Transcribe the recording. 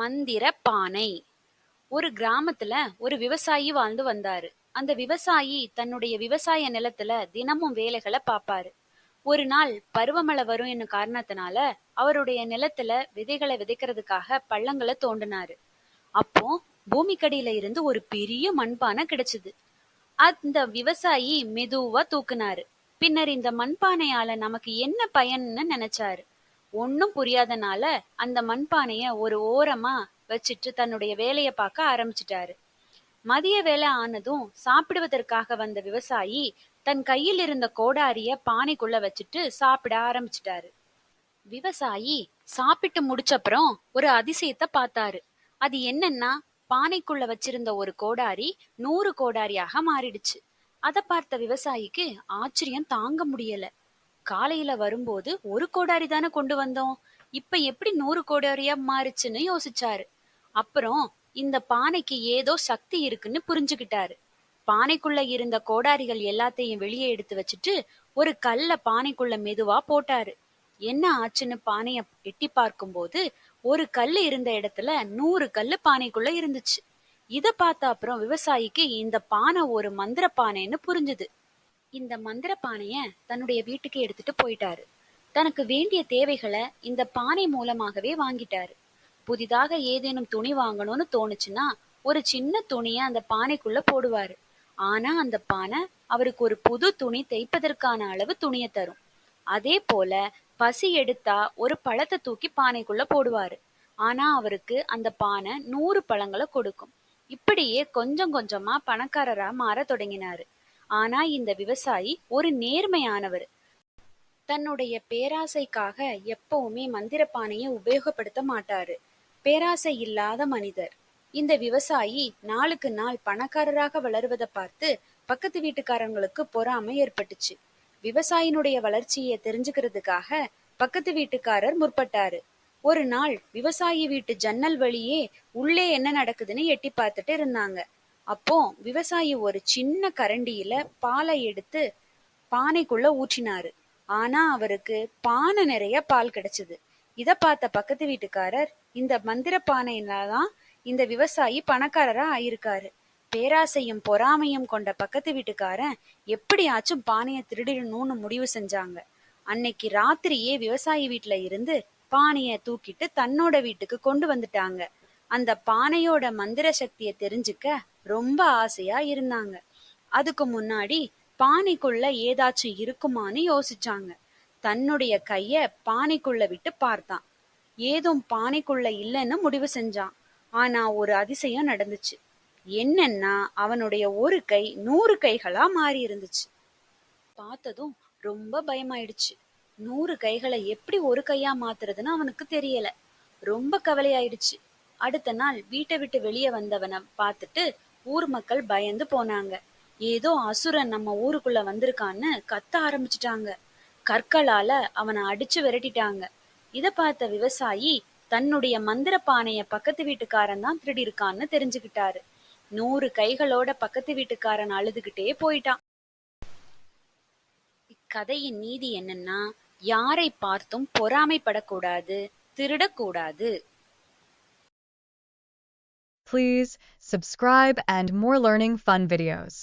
மந்திர பானை. ஒரு கிராமத்துல ஒரு விவசாயி வாழ்ந்து வந்தாரு. அந்த விவசாயி தன்னுடைய விவசாய நிலத்துல தினமும் வேலைகளை பாப்பாரு. ஒரு நாள் பருவமழை வரும் என்னும் காரணத்தினால அவருடைய நிலத்துல விதைகளை விதைக்கிறதுக்காக பள்ளங்களை தோண்டினாரு. அப்போ பூமிக்கடியில இருந்து ஒரு பெரிய மண்பானை கிடைச்சது. அந்த விவசாயி மெதுவா தூக்குனாரு. பின்னர் இந்த மண்பானையால நமக்கு என்ன பயன்னு நினைச்சாரு. ஒன்னும் புரியாதனால அந்த மண்பானைய ஒரு ஓரமா வச்சுட்டு தன்னுடைய வேலைய பார்க்க ஆரம்பிச்சிட்டாரு. மதிய வேலை ஆனதும் சாப்பிடுவதற்காக வந்த விவசாயி தன் கையில் இருந்த கோடாரிய பானைக்குள்ள வச்சுட்டு சாப்பிட ஆரம்பிச்சிட்டாரு. விவசாயி சாப்பிட்டு முடிச்சப்புறம் ஒரு அதிசயத்தை பார்த்தாரு. அது என்னன்னா, பானைக்குள்ள வச்சிருந்த ஒரு கோடாரி 100 கோடாரியாக மாறிடுச்சு. அத பார்த்த விவசாயிக்கு ஆச்சரியம் தாங்க முடியல. காலையில வரும்போது ஒரு கோடாரி தானே கொண்டு வந்தோம், இப்ப எப்படி 100 கோடாரியா மாறுச்சுன்னு யோசிச்சாரு. அப்புறம் இந்த பானைக்கு ஏதோ சக்தி இருக்குன்னு புரிஞ்சுகிட்டாரு. பானைக்குள்ள இருந்த கோடாரிகள் எல்லாத்தையும் வெளியே எடுத்து வச்சுட்டு ஒரு கல்ல பானைக்குள்ள மெதுவா போட்டாரு. என்ன ஆச்சுன்னு பானைய எட்டி பார்க்கும்போது ஒரு கல்லு இருந்த இடத்துல 100 கல்லு பானைக்குள்ள இருந்துச்சு. இத பார்த்த அப்புறம் விவசாயிக்கு இந்த பானை ஒரு மந்திர பானைன்னு புரிஞ்சுது. இந்த மந்திர பானைய தன்னுடைய வீட்டுக்கு எடுத்துட்டு போயிட்டாரு. தனக்கு வேண்டிய தேவைகளை இந்த பானை மூலமாகவே வாங்கிட்டாரு. புதிதாக ஏதேனும் துணி வாங்கணும்னு தோணுச்சுன்னா ஒரு சின்ன துணிய அந்த பானைக்குள்ள போடுவாரு. ஆனா அந்த பானை அவருக்கு ஒரு புது துணி தைப்பதற்கான அளவு துணியை தரும். அதே போல பசி எடுத்தா ஒரு பழத்தை தூக்கி பானைக்குள்ள போடுவாரு. ஆனா அவருக்கு அந்த பானை 100 பழங்களை கொடுக்கும். இப்படியே கொஞ்சம் கொஞ்சமா பணக்காரரா மாற தொடங்கினாரு. ஆனா இந்த விவசாயி ஒரு நேர்மையானவர். தன்னுடைய பேராசைக்காக எப்பவுமே மந்திர பானையை உபயோகப்படுத்த மாட்டாரு. பேராசை இல்லாத மனிதர். இந்த விவசாயி நாளுக்கு நாள் பணக்காரராக வளருவதை பார்த்து பக்கத்து வீட்டுக்காரங்களுக்கு பொறாமை ஏற்பட்டுச்சு. விவசாயினுடைய வளர்ச்சியை தெரிஞ்சுக்கிறதுக்காக பக்கத்து வீட்டுக்காரர் முற்பட்டாரு. ஒரு நாள் விவசாயி வீட்டு ஜன்னல் வழியே உள்ளே என்ன நடக்குதுன்னு எட்டி பார்த்துட்டு இருந்தாங்க. அப்போ விவசாயி ஒரு சின்ன கரண்டியில பாலை எடுத்து பானைக்குள்ள ஊற்றினாரு. ஆனா அவருக்கு பானை நிறைய பால் கிடைச்சது. இத பார்த்த பக்கத்து வீட்டுக்காரர், இந்த மந்திர பானையினாலதான் இந்த விவசாயி பணக்காரரா ஆயிருக்காரு. பேராசையும் பொறாமையும் கொண்ட பக்கத்து வீட்டுக்காரன் எப்படியாச்சும் பானைய திருடிடணும்னு முடிவு செஞ்சாங்க. அன்னைக்கு ராத்திரியே விவசாயி வீட்டுல இருந்து பானைய தூக்கிட்டு தன்னோட வீட்டுக்கு கொண்டு வந்துட்டாங்க. அந்த பானையோட மந்திர சக்திய தெரிஞ்சுக்க ரொம்ப ஆசையா இருந்தாங்க. அதுக்கு முன்னாடி பானைக்குள்ள ஏதாச்சும் இருக்குமான்னு யோசிச்சாங்க. தன்னுடைய கைய பானைக்குள்ள விட்டு பார்த்தான். ஏதும் பானைக்குள்ள இல்லைன்னு முடிவு செஞ்சான். ஆனா ஒரு அதிசயம் நடந்துச்சு. என்னன்னா, அவனுடைய ஒரு கை 100 கைகளா மாறி இருந்துச்சு. பார்த்ததும் ரொம்ப பயமாயிடுச்சு. 100 கைகளை எப்படி ஒரு கையா மாத்துறதுன்னு அவனுக்கு தெரியல. ரொம்ப கவலையாயிடுச்சு. அடுத்த நாள் வீட்டை விட்டு வெளியே வந்தவனை பார்த்துட்டு ஊர் மக்கள் பயந்து போனாங்க. ஏதோ அசுரன் நம்ம ஊருக்குள்ள வந்திருக்கான்னு கத்த ஆரம்பிச்சுட்டாங்க. கற்களால அவனை அடிச்சு விரட்டிட்டாங்க. இத பார்த்த விவசாயி தன்னுடைய மந்திர பானைய பக்கத்து வீட்டுக்காரன் தான் திருடி இருக்கான்னு தெரிஞ்சுக்கிட்டாரு. 100 கைகளோட பக்கத்து வீட்டுக்காரன் அழுதுகிட்டே போயிட்டான். இக்கதையின் நீதி என்னன்னா, யாரை பார்த்தும் பொறாமைப்படக்கூடாது, திருடக்கூடாது. Please subscribe and more learning fun videos.